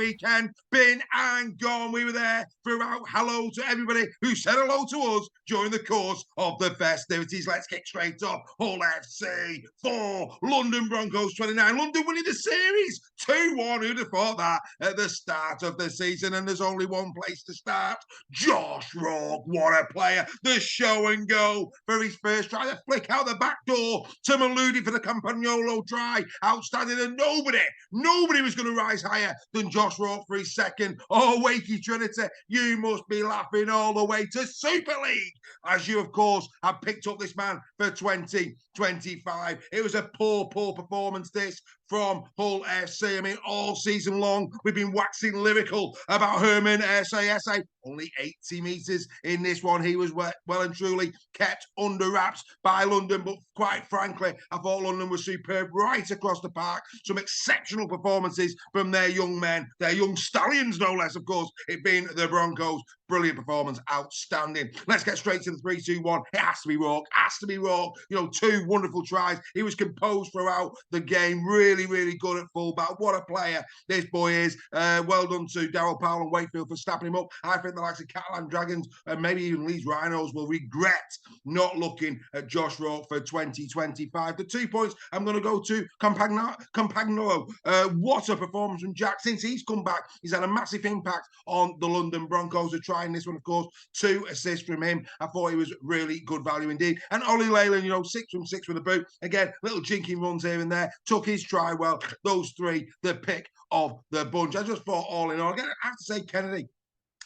weekend. Been and gone. We were there throughout. Hello to everybody who said hello to us during the course of the festivities. Let's kick straight off. Hull FC 4, London Broncos 29. London winning the series 2-1. Who'd have thought that at the start of the season? And there's only one place to start. Josh Rourke, what a player. The show and go for his first try. The flick out the back door to Maludi for the Campagnolo try. Outstanding, and nobody was going to rise higher than Josh Rourke for his second. Oh, Wakey Trinity, you must be laughing all the way to Super League, as you, of course, have picked up this man for 2025. It was a poor performance, this, from Hull FC. I mean, all season long, we've been waxing lyrical about Herman SA. Only 80 metres in this one. He was well and truly kept under wraps by London, but quite frankly, I thought London was superb right across the park. Some exceptional performances from their young men, their young stallions, no less, of course, it being the Broncos. Brilliant performance, outstanding. Let's get straight to the 3-2-1. It has to be Rourke, You know, two wonderful tries. He was composed throughout the game. Really good at fullback. What a player this boy is. Well done to Darryl Powell and Wakefield for snapping him up. I think the likes of Catalan Dragons and maybe even Leeds Rhinos will regret not looking at Josh Rourke for 2025. The 2 points I'm going to go to Campagnolo. What a performance from Jack. Since he's come back, he's had a massive impact on the London Broncos. Are trying this one, of course. 2 assists from him. I thought he was really good value indeed. And Ollie Leyland, 6 from 6 with a boot. Again, little jinking runs here and there. Took his try well. Those 3, the pick of the bunch. I just thought all in all, again, I have to say Kennedy.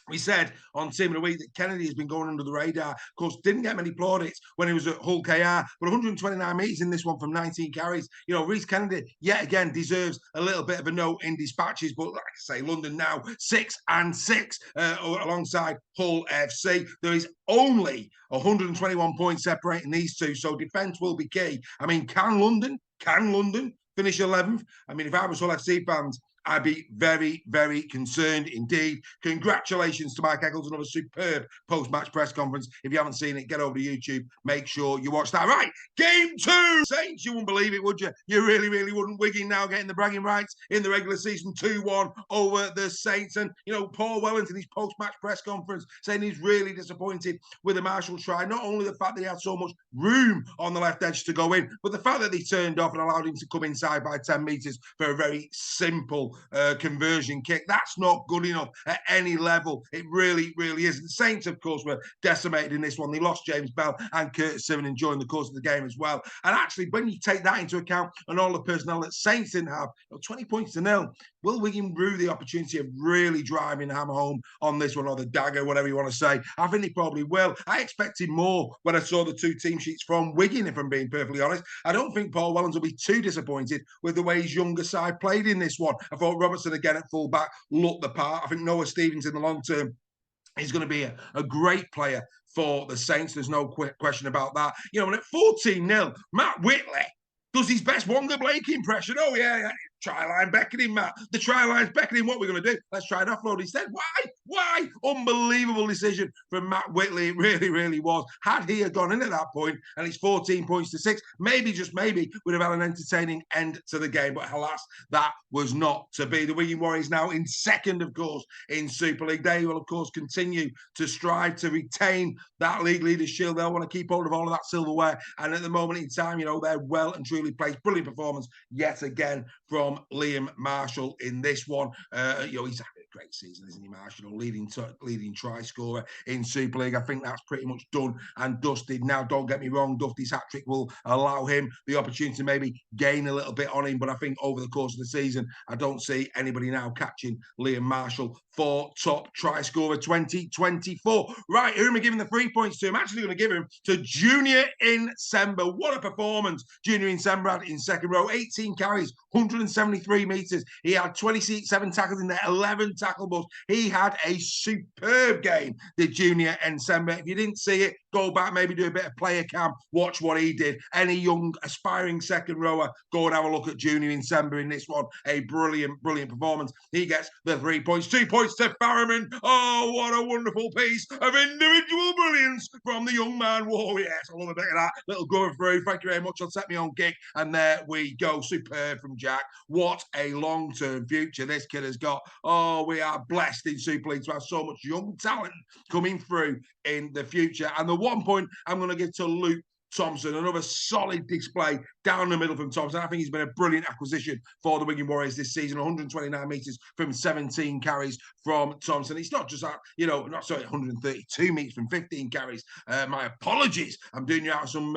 We said on Team of the Week that Kennedy has been going under the radar. Of course, didn't get many plaudits when he was at Hull KR, but 129 metres in this one from 19 carries. Reece Kennedy, yet again, deserves a little bit of a note in dispatches, but like I say, London now 6-6 alongside Hull FC. There is only 121 points separating these two, so defence will be key. I mean, can London finish 11th? I mean, if I was Hull FC fans, I'd be very concerned indeed. Congratulations to Mike Eccles, another superb post-match press conference. If you haven't seen it, get over to YouTube. Make sure you watch that. Right, game 2. Saints, you wouldn't believe it, would you? You really wouldn't. Wigan now getting the bragging rights in the regular season, 2-1 over the Saints. And, Paul Wellington, his post-match press conference, saying he's really disappointed with the Marshall try. Not only the fact that he had so much room on the left edge to go in, but the fact that they turned off and allowed him to come inside by 10 metres for a very simple conversion kick. That's not good enough at any level. It really isn't. The Saints, of course, were decimated in this one. They lost James Bell and Curtis Simmons during the course of the game as well. And actually, when you take that into account and all the personnel that Saints didn't have, 20 points to nil, will Wigan rue the opportunity of really driving hammer home on this one, or the dagger, whatever you want to say? I think they probably will. I expected more when I saw the 2 team sheets from Wigan, if I'm being perfectly honest. I don't think Paul Wellens will be too disappointed with the way his younger side played in this one. I thought Robertson again at fullback looked the part. I think Noah Stevens in the long term is going to be a great player for the Saints. There's no question about that. And at 14-0, Matt Whitley does his best Wonga Blake impression. Oh, yeah. Try line beckoning, Matt. The try line's beckoning. What we're going to do? Let's try an offload instead. Why? Unbelievable decision from Matt Whitley. It really was. Had he gone in at that point, and it's 14 points to 6, maybe, just maybe, we'd have had an entertaining end to the game. But alas, that was not to be. The Wigan Warriors now in second, of course, in Super League. They will, of course, continue to strive to retain that league leaders shield. They'll want to keep hold of all of that silverware. And at the moment in time, they're well and truly placed. Brilliant performance yet again from Liam Marshall in this one. He's having a great season, isn't he, Marshall? Leading try scorer in Super League. I think that's pretty much done and dusted. Now, don't get me wrong, Duffy's hat-trick will allow him the opportunity to maybe gain a little bit on him, but I think over the course of the season, I don't see anybody now catching Liam Marshall for top try scorer 2024. Right, who am I giving the 3 points to? I'm actually going to give him to Junior Nsemba. What a performance Junior Nsemba had in second row. 18 carries, 173 metres. He had 27 tackles in there, 11 tackle busts. He had a superb game, the Junior Nsemba. If you didn't see it, go back, maybe do a bit of player cam, watch what he did. Any young, aspiring second rower, go and have a look at Junior Nsemba in this one. A brilliant performance. He gets the 3 points. 2 points to Farriman. Oh, what a wonderful piece of individual brilliance defence from the young man. Whoa, yes, I love a bit of that. Little going through. Thank you very much. I'll set my own gig. And there we go. Superb from Jack. What a long-term future this kid has got. Oh, we are blessed in Super League to have so much young talent coming through in the future. And the 1 point I'm going to give to Luke Thompson, another solid display down the middle from Thompson. I think he's been a brilliant acquisition for the Wigan Warriors this season. 129 metres from 17 carries from Thompson. It's not just that, 132 metres from 15 carries. My apologies. I'm doing you out some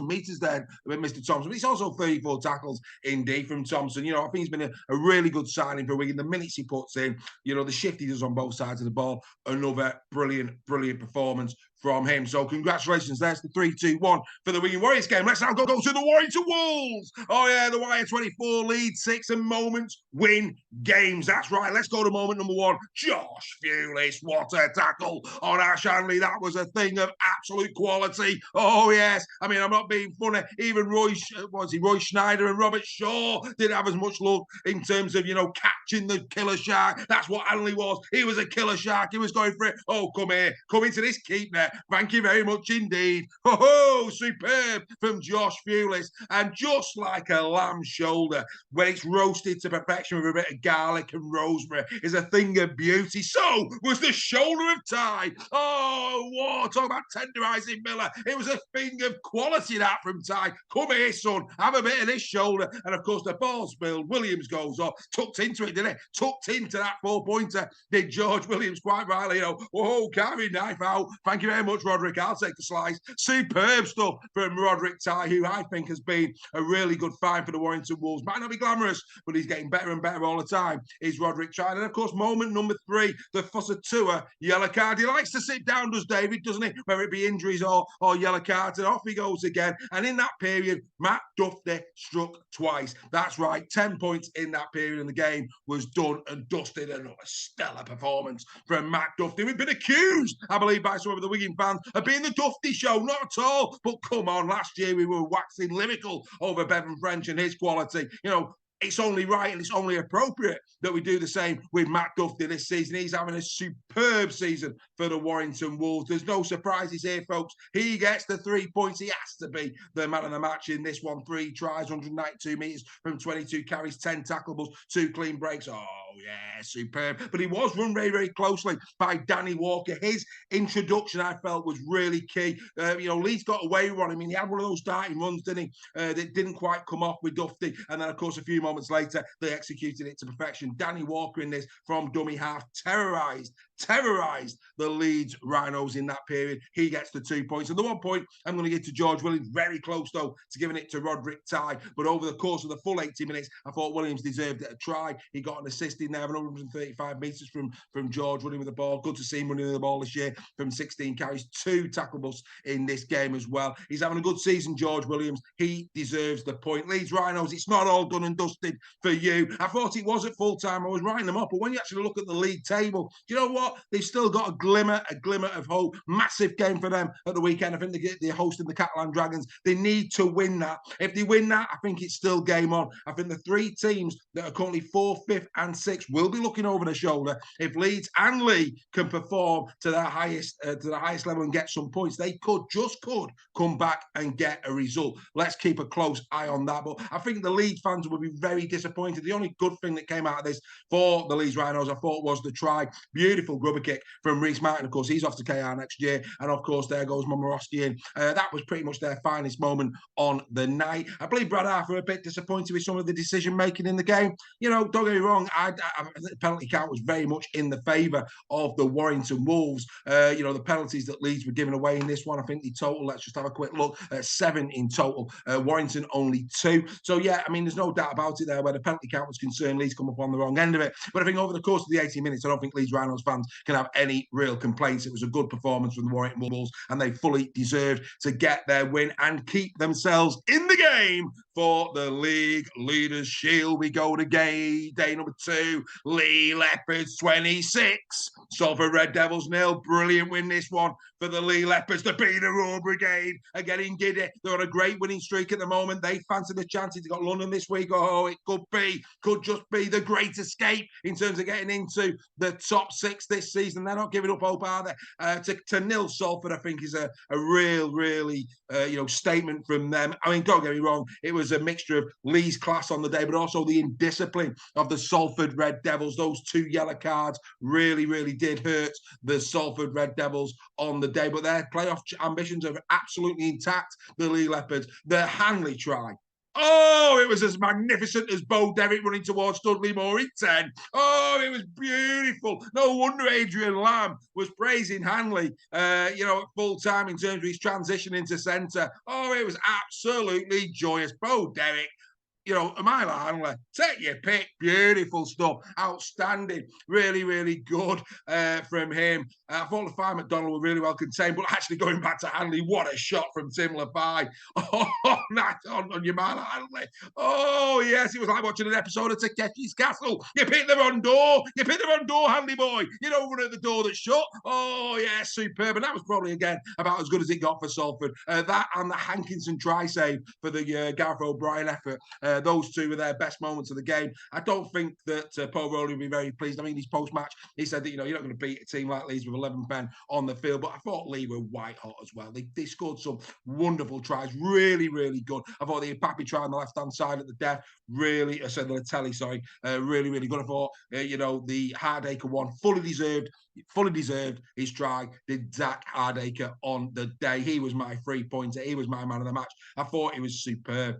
metres there with Mr. Thompson. But it's also 34 tackles indeed from Thompson. I think he's been a really good signing for Wigan. The minutes he puts in, the shift he does on both sides of the ball, another brilliant performance from him. So congratulations. There's the 3-2-1 for the Wigan Warriors game. Let's now go to the Warrington Wolves. Oh yeah, the Wire 24 lead 6 and moments win games. That's right. Let's go to moment number 1. Josh Fewlis. What a tackle on Ash Hanley. That was a thing of absolute quality. Oh yes. I mean, I'm not being funny. Even Roy Schneider and Robert Shaw didn't have as much luck in terms of, catching the killer shark. That's what Hanley was. He was a killer shark. He was going for it. Oh, come here. Come into this keep there. Thank you very much indeed. Oh, superb from Josh Fewlis. And just like a lamb's shoulder, when it's roasted to perfection with a bit of garlic and rosemary, is a thing of beauty. So was the shoulder of Ty. Oh, whoa, talk about tenderising Miller. It was a thing of quality, that from Ty. Come here, son. Have a bit of this shoulder. And of course, the ball spilled. Williams goes off. Tucked into it, didn't he? Tucked into that 4-pointer. Did George Williams quite rightly, whoa, carry knife out. Thank you very much, Roderick. I'll take the slice. Superb stuff from Roderick Ty, who I think has been a really good find for the Warrington Wolves. Might not be glamorous, but he's getting better and better all the time. Is Roderick Ty. And of course, moment number 3, the Fussatua yellow card. He likes to sit down, does David, doesn't he? Whether it be injuries or yellow cards, and off he goes again. And in that period, Matt Duffy struck twice. That's right, 10 points in that period, and the game was done and dusted. Another stellar performance from Matt Duffy. We've been accused, I believe, by some of the Wigan fans of being the Duffy show. Not at all. But come on, last year we were waxing lyrical over Bevan French and his quality. It's only right and it's only appropriate that we do the same with Matt Duffy this season. He's having a superb season for the Warrington Wolves. There's no surprises here, folks. He gets the 3 points. He has to be the man of the match in this one. 3 tries, 192 metres from 22 carries, 10 tackles, 2 clean breaks. Oh, yeah, superb. But he was run very, very closely by Danny Walker. His introduction, I felt, was really key. Leeds got away with one. I mean, he had one of those darting runs, didn't he? That didn't quite come off with Duffy. And then, of course, a few moments later, they executed it to perfection. Danny Walker in this from dummy half terrorised the Leeds Rhinos in that period. He gets the 2 points. And the 1 point I'm going to give to George Williams. Very close, though, to giving it to Roderick Ty. But over the course of the full 80 minutes, I thought Williams deserved it a try. He got an assist in there, 135 metres from George running with the ball. Good to see him running with the ball this year from 16 carries, 2 tackle busts in this game as well. He's having a good season, George Williams. He deserves the point. Leeds Rhinos, it's not all done and dusted for you. I thought it was at full time. I was writing them up, but when you actually look at the league table, do you know what? They've still got a glimmer of hope. Massive game for them at the weekend. I think they're hosting the Catalan Dragons. They need to win that. If they win that, I think it's still game on. I think the 3 teams that are currently 4th, 5th and 6th will be looking over their shoulder. If Leeds and Leigh can perform to the highest level and get some points, they could come back and get a result. Let's keep a close eye on that. But I think the Leeds fans will be very disappointed. The only good thing that came out of this for the Leeds Rhinos, I thought, was the try. Beautiful grubber kick from Reece Martin. Of course, he's off to KR next year. And of course, there goes Momorowski in. That was pretty much their finest moment on the night. I believe Brad Arthur a bit disappointed with some of the decision making in the game. Don't get me wrong, the penalty count was very much in the favour of the Warrington Wolves. The penalties that Leeds were giving away in this one, I think the total, let's just have a quick look, 7 in total. Warrington only 2. So yeah, I mean, there's no doubt about it there. Where the penalty count was concerned, Leeds come up on the wrong end of it. But I think over the course of the 80 minutes, I don't think Leeds Rhinos fans can have any real complaints. It was a good performance from the Warrington Wolves, and they fully deserved to get their win and keep themselves in the game for the League Leaders Shield. We go to day number 2. Leigh Leopards 26. Salford Red Devils 0. Brilliant win this one for the Leigh Leopards. The Peterborough Brigade are getting giddy. They're on a great winning streak at the moment. They fancy the chances. They've got London this week. Oh, it could just be the great escape in terms of getting into the top 6 this season. They're not giving up hope, are they? To nil Salford, I think, is a really statement from them. I mean, don't get me wrong, it was a mixture of Lee's class on the day, but also the indiscipline of the Salford Red Devils. Those 2 yellow cards really did hurt the Salford Red Devils on the day, but their playoff ambitions are absolutely intact. The Lee Leopards, the Hanley try. Oh, it was as magnificent as Bo Derrick running towards Dudley Moore in 10. Oh, it was beautiful. No wonder Adrian Lamb was praising Hanley, at full time in terms of his transition into centre. Oh, it was absolutely joyous. Bo Derrick, a mile handler, take your pick, beautiful stuff, outstanding, really good from him. I thought the Lafai McDonald were really well contained, but actually going back to Hanley, what a shot from Tim Lafai. Oh, nice on your man, Hanley. Oh, yes, it was like watching an episode of Takeshi's Castle. You picked the wrong door, Hanley boy. You don't run at the door that's shut. Oh, yeah, superb. And that was probably, again, about as good as it got for Salford. That and the Hankinson try save for the Gareth O'Brien effort. Those 2 were their best moments of the game. I don't think that Paul Rowley will be very pleased. I mean, his post-match, he said that, you're not going to beat a team like Leeds with 11 men on the field, but I thought Lee were white hot as well. They scored some wonderful tries, really good. I thought the Pappy try on the left-hand side at the death, really good. I thought, the Hardacre one, fully deserved his try, did Zach Hardacre on the day. He was my 3-pointer. He was my man of the match. I thought he was superb.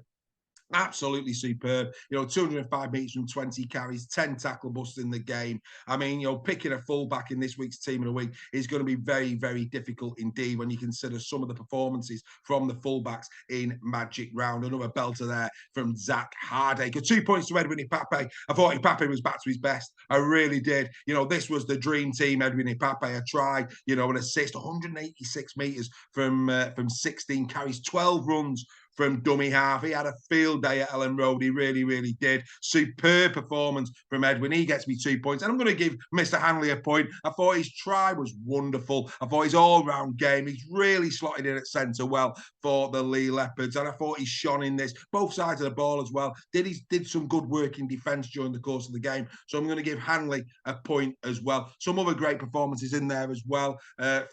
Absolutely superb. 205 metres from 20 carries, 10 tackle busts in the game. I mean, picking a fullback in this week's team of the week is going to be very difficult indeed when you consider some of the performances from the fullbacks in Magic Round. Another belter there from Zach Hardacre. 2 points to Edwin Ipape. I thought Ipape was back to his best. I really did. This was the dream team, Edwin Ipape. A try, an assist, 186 metres from 16 carries, 12 runs from dummy half. He had a field day at Ellen Road. He really did. Superb performance from Edwin. He gets me 2 points. And I'm going to give Mr. Hanley a point. I thought his try was wonderful. I thought his all-round game, he's really slotted in at centre well for the Lee Leopards. And I thought he shone in this, both sides of the ball as well. Did some good work in defence during the course of the game. So I'm going to give Hanley a point as well. Some other great performances in there as well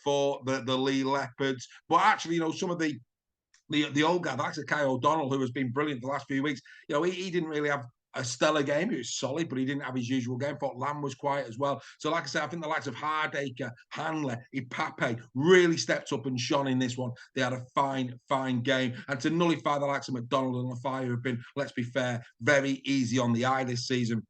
for the Lee Leopards. But actually, some of the old guy, that's Kai O'Donnell, who has been brilliant the last few weeks. He didn't really have a stellar game. He was solid, but he didn't have his usual game. I thought Lamb was quiet as well. So, like I said, I think the likes of Hardacre, Hanley, Ipape really stepped up and shone in this one. They had a fine game. And to nullify the likes of McDonald and Lafai, who have been, let's be fair, very easy on the eye this season,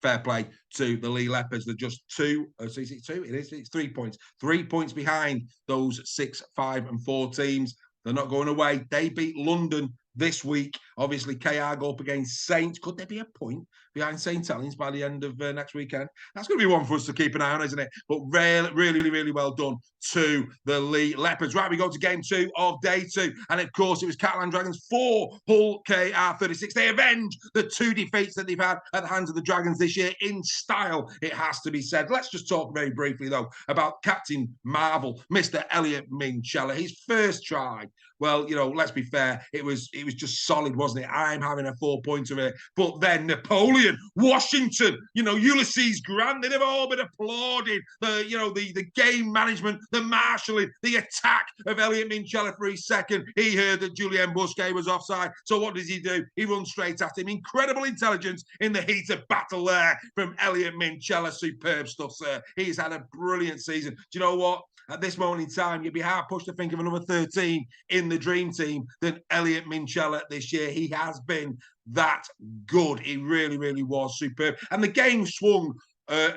fair play to the Lee Leopards. They're just 2. Is it 2? It's 3 points. 3 points behind those 6, 5 and 4 teams. They're not going away. They beat London this week. Obviously, KR go up against Saints. Could there be a point behind St. Helens by the end of next weekend? That's going to be one for us to keep an eye on, isn't it? But really well done to the Lee Leopards. Right, we go to game 2 of day 2. And of course, it was Catalan Dragons 4, Hull KR 36. They avenge the 2 defeats that they've had at the hands of the Dragons this year in style, it has to be said. Let's just talk very briefly, though, about Captain Marvel, Mr. Elliot Minchella. His first try. Well, let's be fair. It was just solid, wasn't it? I'm having a 4-pointer here. But then Napoleon, Washington, Ulysses Grant, they've all been applauding the game management, the marshalling, the attack of Elliot Minchella for his second. He heard that Julien Busquet was offside. So what does he do? He runs straight at him. Incredible intelligence in the heat of battle there from Elliot Minchella. Superb stuff, sir. He's had a brilliant season. Do you know what? At this moment in time, you'd be hard pushed to think of another 13 in the dream team than Elliot Minchella this year. He has been that good. He really was superb. And the game swung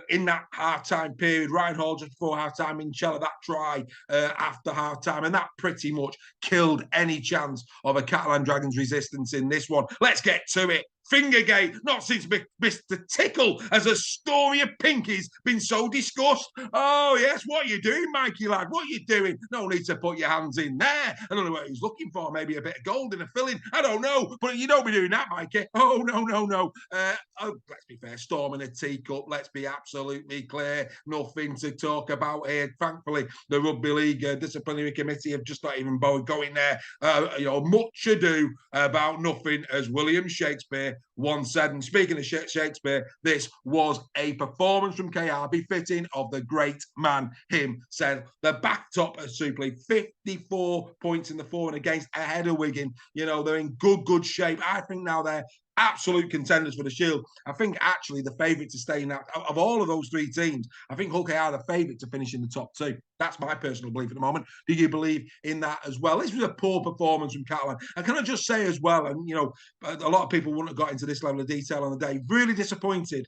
in that half-time period. Ryan Hall just before half-time, Minchella, that try after half-time, and that pretty much killed any chance of a Catalan Dragons resistance in this one. Let's get to it. Fingergate, not since Mr. Tickle as a story of Pinky's been so discussed. Oh, yes, what are you doing, Mikey, lad? What are you doing? No need to put your hands in there. I don't know what he's looking for. Maybe a bit of gold in a filling. I don't know. But you don't be doing that, Mikey. Oh, no. Let's be fair. Storming a teacup. Let's be absolutely clear. Nothing to talk about here. Thankfully, the Rugby League Disciplinary Committee have just not even bothered going there. Much ado about nothing, as William Shakespeare Shakespeare once said. And speaking of Shakespeare, this was a performance from KR, befitting of the great man himself. The back top of Super League, 54 points in the for and against, ahead of Wigan. You know, they're in good shape. I think now they're absolute contenders for the Shield. I think actually the favourite to stay in that, of all of those three teams, I think Hull KR are the favourite to finish in the top two. That's my personal belief at the moment. Do you believe in that as well? This was a poor performance from Catalan. And can I just say as well, and you know, a lot of people wouldn't have got into this level of detail on the day, really disappointed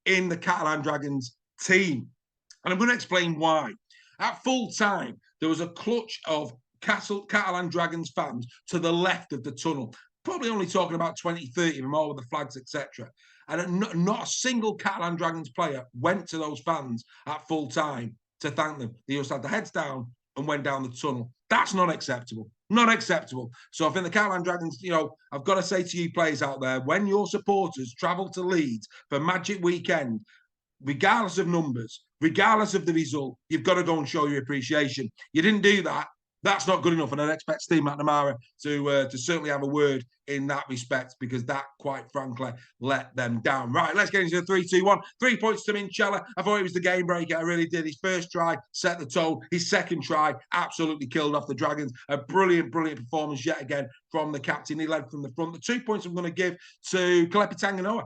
in the Catalan Dragons team. And I'm going to explain why. At full time, there was a clutch of Catalan Dragons fans to the left of the tunnel. Probably only talking about 20, 30 of them, all with the flags, etc. And not a single Catalan Dragons player went to those fans at full time to thank them. They just had their heads down and went down the tunnel. That's not acceptable. Not acceptable. So I think the Catalan Dragons, you know, I've got to say to you players out there, when your supporters travel to Leeds for Magic Weekend, regardless of numbers, regardless of the result, you've got to go and show your appreciation. You didn't do that. That's not good enough, and I'd expect Steve McNamara to certainly have a word in that respect, because that, quite frankly, let them down. Right, let's get into the 3-2-1. 3 points to Minchella. I thought it was the game breaker. I really did. His first try set the tone. His second try absolutely killed off the Dragons. A brilliant performance yet again from the captain. He led from the front. The 2 points I'm going to give to Kalepi Tanganoa.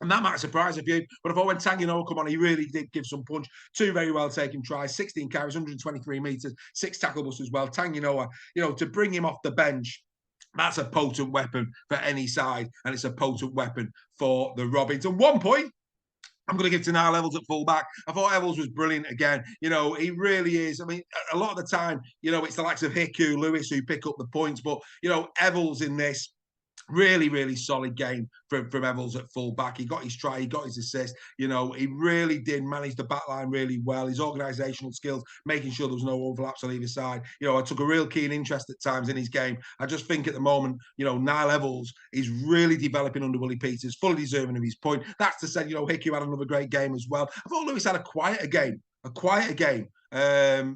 And that might surprise a few, but I thought when Tanganoa come on, he really did give some punch. 2 very well taken tries, 16 carries, 123 metres, 6 tackle busts as well. Tanganoa, you know, to bring him off the bench, that's a potent weapon for any side, and it's a potent weapon for the Robins. And 1 point I'm going to give to Niall Evans at full-back. I thought Evans was brilliant again. You know, he really is. I mean, a lot of the time, you know, it's the likes of Hiku, Lewis who pick up the points, but, you know, Evans in this, really solid game from Evans at full back. He got his try, he got his assist. You know, he really did manage the back line really well. His organisational skills, making sure there was no overlaps on either side. You know, I took a real keen interest at times in his game. I just think at the moment, you know, Niall Evans is really developing under Willie Peters, fully deserving of his point. That's to say, you know, Hickey had another great game as well. I thought Lewis had a quieter game.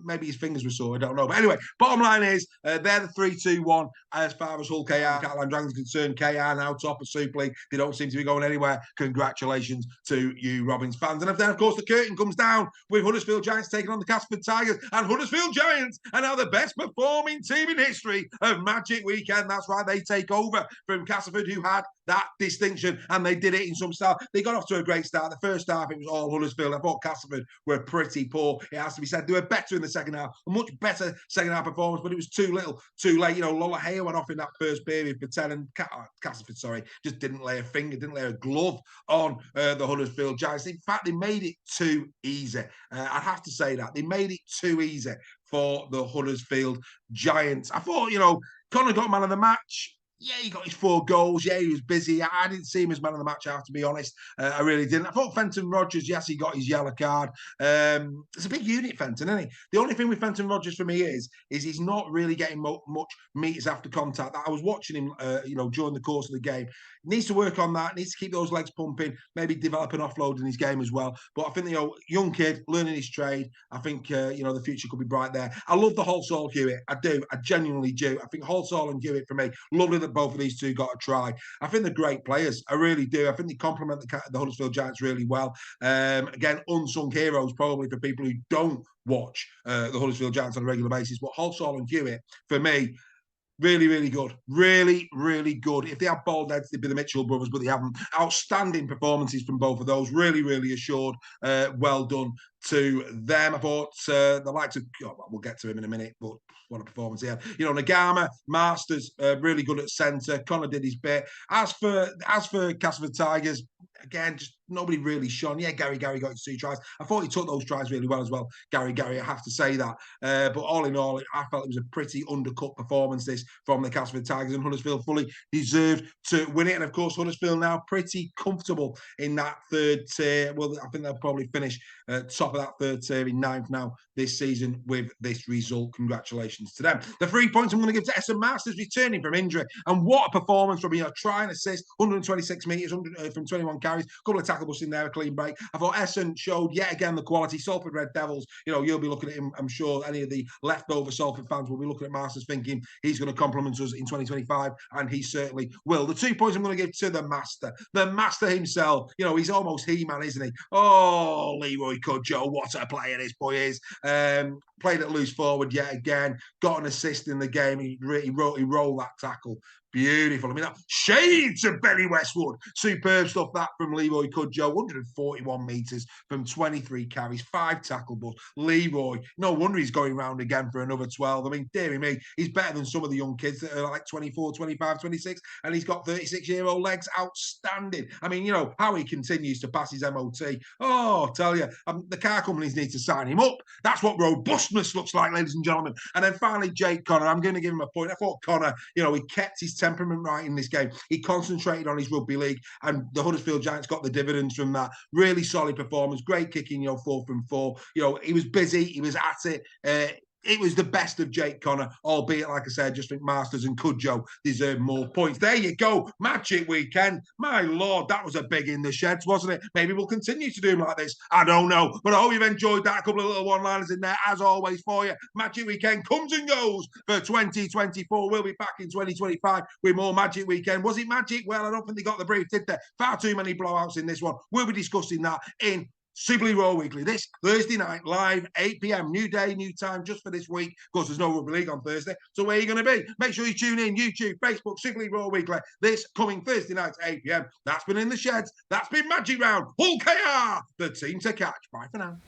Maybe his fingers were sore, I don't know. But anyway, bottom line is, they're the 3-2-1 as far as Hull KR, Catalan Dragons concerned. KR now top of Super League. They don't seem to be going anywhere. Congratulations to you, Robins fans. And then, of course, the curtain comes down with Huddersfield Giants taking on the Castleford Tigers. And Huddersfield Giants are now the best performing team in history of Magic Weekend. That's right, they take over from Castleford, who had that distinction, and they did it in some style. They got off to a great start. The first half, it was all Huddersfield. I thought Castleford were pretty poor. It has to be said. They were better in the second half, a much better second half performance, but it was too little, too late. You know, Lola Haya went off in that first period for 10, and Castleford, just didn't lay a finger, didn't lay a glove on the Huddersfield Giants. In fact, they made it too easy. I'd have to say that. They made it too easy for the Huddersfield Giants. I thought, you know, Connor got man of the match. Yeah, he got his 4 goals. Yeah, he was busy. I didn't see him as man of the match, I have to be honest. I really didn't. I thought Fenton Rogers, yes, he got his yellow card. It's a big unit, Fenton, isn't he? The only thing with Fenton Rogers for me is he's not really getting much meters after contact. I was watching him, you know, during the course of the game. Needs to work on that. Needs to keep those legs pumping. Maybe develop an offload in his game as well. But I think, you know, young kid learning his trade. I think, you know, the future could be bright there. I love the Halsall Hewitt. I do. I genuinely do. I think Halsall and Hewitt for me, lovely that both of these two got a try. I think they're great players. I really do. I think they complement the Huddersfield Giants really well. Again, unsung heroes probably for people who don't watch the Huddersfield Giants on a regular basis. But Halsall and Hewitt, for me, really good. Really good. If they had bald heads, they'd be the Mitchell brothers, but they haven't. Outstanding performances from both of those. Really assured. Well done to them. I thought the likes of, we'll get to him in a minute, but what a performance he had. You know, Nagama, Masters, really good at centre. Connor did his bit. As for Castleford Tigers, again, just nobody really shone. Yeah, Gary got his 2 tries. I thought he took those tries really well as well. Gary, I have to say that. But all in all, I felt it was a pretty undercut performance, this, from the Castleford Tigers, and Huddersfield fully deserved to win it. And of course, Huddersfield now pretty comfortable in that 3rd tier. Well, I think they'll probably finish top of that 3rd tier in 9th now this season with this result. Congratulations to them. The 3 points I'm going to give to Essen Masters, returning from injury. And what a performance from him. Try and assist, 126 metres from 21 carries. carries, a couple of tackle busts in there, a clean break. I thought Essen showed yet again the quality. Salford Red Devils, you'll be looking at him, I'm sure any of the leftover Salford fans will be looking at Masters thinking he's going to compliment us in 2025, and he certainly will. The 2 points I'm going to give to the master himself. He's almost He-Man, isn't he? Oh, Leroy Cudjoe, what a player this boy is. Played at loose forward yet again, got an assist in the game. He rolled that tackle. Beautiful. I mean, shades of Benny Westwood. Superb stuff that from Leroy Cudjoe. 141 metres from 23 carries, 5 tackle busts. Leroy, no wonder he's going round again for another 12. I mean, dearie me, he's better than some of the young kids that are like 24, 25, 26, and he's got 36-year-old legs. Outstanding. I mean, how he continues to pass his MOT. Oh, I tell you, the car companies need to sign him up. That's what robustness looks like, ladies and gentlemen. And then finally, Jake Connor. I'm going to give him a point. I thought Connor, he kept his temperament right in this game. He concentrated on his rugby league, and the Huddersfield Giants got the dividends from that. Really solid performance, great kicking, 4 from 4. He was busy, he was at it. It was the best of Jake Connor, albeit, like I said, just think Masters and Cudjoe deserve more points. There you go, Magic Weekend. My Lord, that was a big in the sheds, wasn't it? Maybe we'll continue to do them like this. I don't know, but I hope you've enjoyed that. A couple of little one-liners in there, as always, for you. Magic Weekend comes and goes for 2024. We'll be back in 2025 with more Magic Weekend. Was it magic? Well, I don't think they got the brief, did they? Far too many blowouts in this one. We'll be discussing that in Sibley Raw Weekly this Thursday night, live, 8 p.m. New day, new time, just for this week. Of course, there's no Rugby League on Thursday. So where are you going to be? Make sure you tune in, YouTube, Facebook, Sibley Raw Weekly, this coming Thursday night, 8 p.m. That's been In the Sheds. That's been Magic Round. Hull KR, the team to catch. Bye for now.